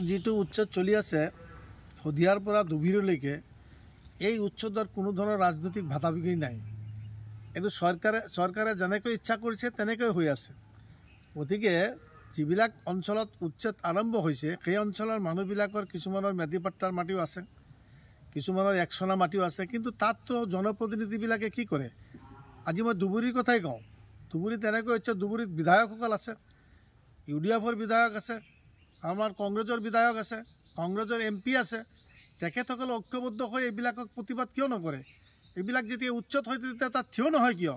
যিটো উচ্ছেদ চলি আছে শদিয়াৰ পৰা দুবিৰলৈকে এই উচ্ছেদৰ কোনো ধৰণৰ ৰাজনৈতিক ভাতাভিগি নাই। এইটো চৰকাৰে যেনেকৈ ইচ্ছা কৰিছে তেনেকৈ হৈ আছে। গতিকে যিবিলাক অঞ্চলত উচ্ছেদ আৰম্ভ হৈছে সেই অঞ্চলৰ মানুহবিলাকৰ কিছুমানৰ মেডিপাট্টাৰ মাটিও আছে, কিছুমানৰ একচনা মাটিও আছে, কিন্তু তাততো জনপ্ৰতিনিধিবিলাকে কি কৰে? আজি মই ধুবুৰীৰ কথাই কওঁ। ধুবুৰীত তেনেকৈ হৈছে, ধুবুৰীত বিধায়কসকল আছে, UDFৰ বিধায়ক আছে, আমাৰ কংগ্ৰেছৰ বিধায়ক আছে, কংগ্ৰেছৰ MP আছে। তেখেতসকলে ঐক্যবদ্ধ হৈ এইবিলাকক প্ৰতিবাদ কিয় নকৰে? এইবিলাক যেতিয়া উচ্ছেদ হয় তেতিয়া তাত থিয় নহয় কিয়?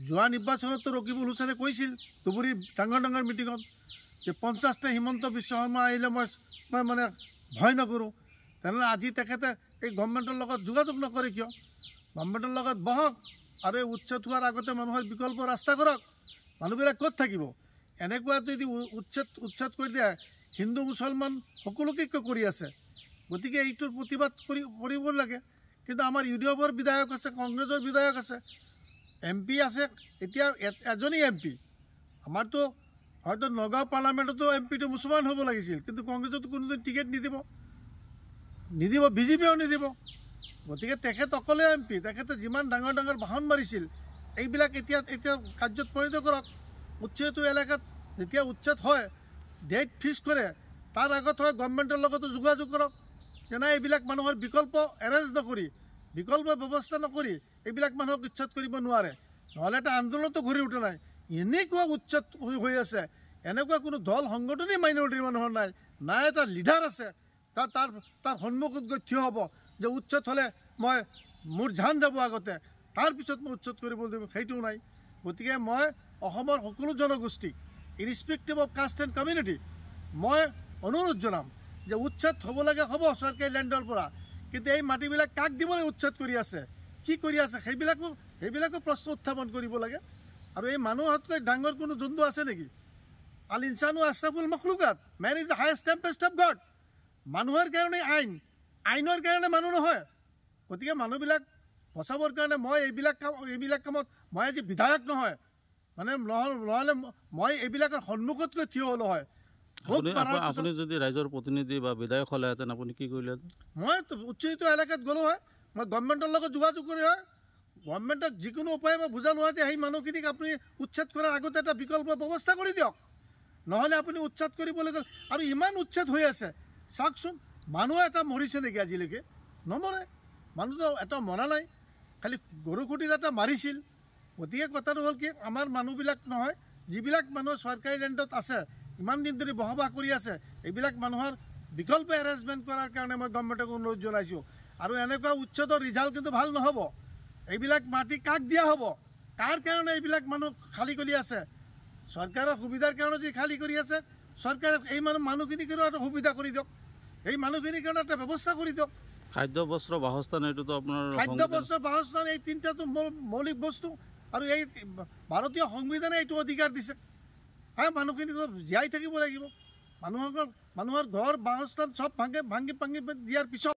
যোৱা নিৰ্বাচনতো ৰকিবুল হুছেইনে কৈছিল ধুবুৰীৰ ডাঙৰ ডাঙৰ মিটিঙত যে 50টা হিমন্ত বিশ্ব শৰ্মা আহিলে মই মানে ভয় নকৰোঁ। তেনেহ'লে আজি তেখেতে এই গভৰ্ণমেণ্টৰ লগত যোগাযোগ নকৰে কিয়? গভৰ্ণমেণ্টৰ লগত বহক আৰু এই উচ্ছেদ হোৱাৰ আগতে মানুহৰ বিকল্প ৰাস্তা কৰক। মানুহবিলাক ক'ত থাকিব? এনেকুৱা যদি উচ্ছেদ কৰি দিয়ে, হিন্দু মুছলমান সকলোকে কৰি আছে। গতিকে এইটোৰ প্ৰতিবাদ কৰিব লাগে। কিন্তু আমাৰ UDFৰ বিধায়ক আছে, কংগ্ৰেছৰ বিধায়ক আছে, MP আছে। এতিয়া এজনী MP, আমাৰতো হয়তো নগাঁও পাৰ্লামেণ্টতো MPটো মুছলমান হ'ব লাগিছিল, কিন্তু কংগ্ৰেছতো কোনোদিন টিকেট নিদিব, BJPয়েও নিদিব। গতিকে তেখেত অকলে MP, তেখেতে যিমান ডাঙৰ ডাঙৰ ভাষণ মাৰিছিল এইবিলাক এতিয়া কাৰ্যত পৰিণত কৰক। উচ্ছেদ এলেকাত যেতিয়া উচ্ছেদ হয়, ডেট ফিক্স কৰে, তাৰ আগত হয় গভৰ্ণমেণ্টৰ লগতো যোগাযোগ কৰক। যেনে এইবিলাক মানুহৰ বিকল্প এৰেঞ্জ নকৰি, বিকল্প ব্যৱস্থা নকৰি এইবিলাক মানুহক উচ্ছেদ কৰিব নোৱাৰে। নহ'লে এটা আন্দোলনতো ঘূৰি উঠা নাই। এনেকুৱা উচ্ছেদ হৈ আছে, এনেকুৱা কোনো দল সংগঠনেই মাইনৰিটিৰ মানুহৰ নাই এটা লিডাৰ আছে তাৰ সন্মুখত গৈ থিয় হ'ব যে উচ্ছেদ হ'লে মোৰ জান যাব আগতে, তাৰপিছত মই উচ্ছেদ কৰিব দিব, সেইটোও নাই। গতিকে মই অসমৰ সকলো জনগোষ্ঠীক ইৰিছপেক্টিভ অফ কাষ্ট এণ্ড কমিউনিটি মই অনুৰোধ জনাম যে উচ্ছেদ হ'ব লাগে, হ'ব চৰকাৰী লেণ্ডৰ পৰা, কিন্তু এই মাটিবিলাক কাক দিবলৈ উচ্ছেদ কৰি আছে, কি কৰি আছে, সেইবিলাকো প্ৰশ্ন উত্থাপন কৰিব লাগে। আৰু এই মানুহতকৈ ডাঙৰ কোনো জন্তু আছে নেকি? আল ইনচানু আশ্ৰাফুল মখলুকাত, man is the highest tempest of God. মানুহৰ কাৰণে আইনৰ কাৰণে মানুহ নহয়। গতিকে মানুহবিলাক বচাবৰ কাৰণে মই এইবিলাক কামত মই আজি বিধায়ক নহয়, নহ'লে মই এইবিলাকৰ সন্মুখতকৈ থিয় হ'লো হয়। আপুনি যদি ৰাইজৰ প্ৰতিনিধি বা বিধায়ক হ'লেহেঁতেন আপুনি কি কৰিলে? মই উচ্ছেদিত এলেকাত গ'লো হয়, মই গভৰ্ণমেণ্টৰ লগত যোগাযোগ কৰি হয়, গভৰ্ণমেণ্টক যিকোনো উপায়ে মই বুজালো হয় যে সেই মানুহখিনিক আপুনি উচ্ছেদ কৰাৰ আগতে এটা বিকল্প ব্যৱস্থা কৰি দিয়ক। নহ'লে আপুনি উচ্ছেদ কৰিবলৈ গ'ল আৰু ইমান উচ্ছেদ হৈ আছে। চাওকচোন, মানুহ এটা মৰিছে নেকি আজিলৈকে? নমৰে। মানুহটো এটা মৰা নাই, খালি গৰু খুটিত এটা মাৰিছিল। গতিকে কথাটো হ'ল কি, আমাৰ মানুহবিলাক নহয়, যিবিলাক মানুহ চৰকাৰী লেণ্ডত আছে, ইমান দিন ধৰি বসবাস কৰি আছে, এইবিলাক মানুহৰ বিকল্প এৰেঞ্জমেণ্ট কৰাৰ কাৰণে মই গভৰ্ণমেণ্টক অনুৰোধ জনাইছোঁ। আৰু এনেকুৱা উচ্ছেদৰ ৰিজাল্ট কিন্তু ভাল নহ'ব। এইবিলাক মাটি কাক দিয়া হ'ব? কাৰ কাৰণে এইবিলাক মানুহ খালী কৰি আছে? চৰকাৰৰ সুবিধাৰ কাৰণে যদি খালী কৰি আছে, চৰকাৰে এই মানুহখিনিক এটা সুবিধা কৰি দিয়ক, এই মানুহখিনিৰ কাৰণে এটা ব্যৱস্থা কৰি দিয়ক। খাদ্য, বস্ত্ৰ, বাসস্থান, এইটোতো আপোনাৰ খাদ্য, বস্ত্ৰ, বাসস্থান, এই তিনিটাটো মৌলিক বস্তু। আৰু এই ভাৰতীয় সংবিধানে এইটো অধিকাৰ দিছে। মানুহখিনিতো জীয়াই থাকিব লাগিব। মানুহৰ ঘৰ, বাসস্থান চব ভাঙি দিয়াৰ পিছত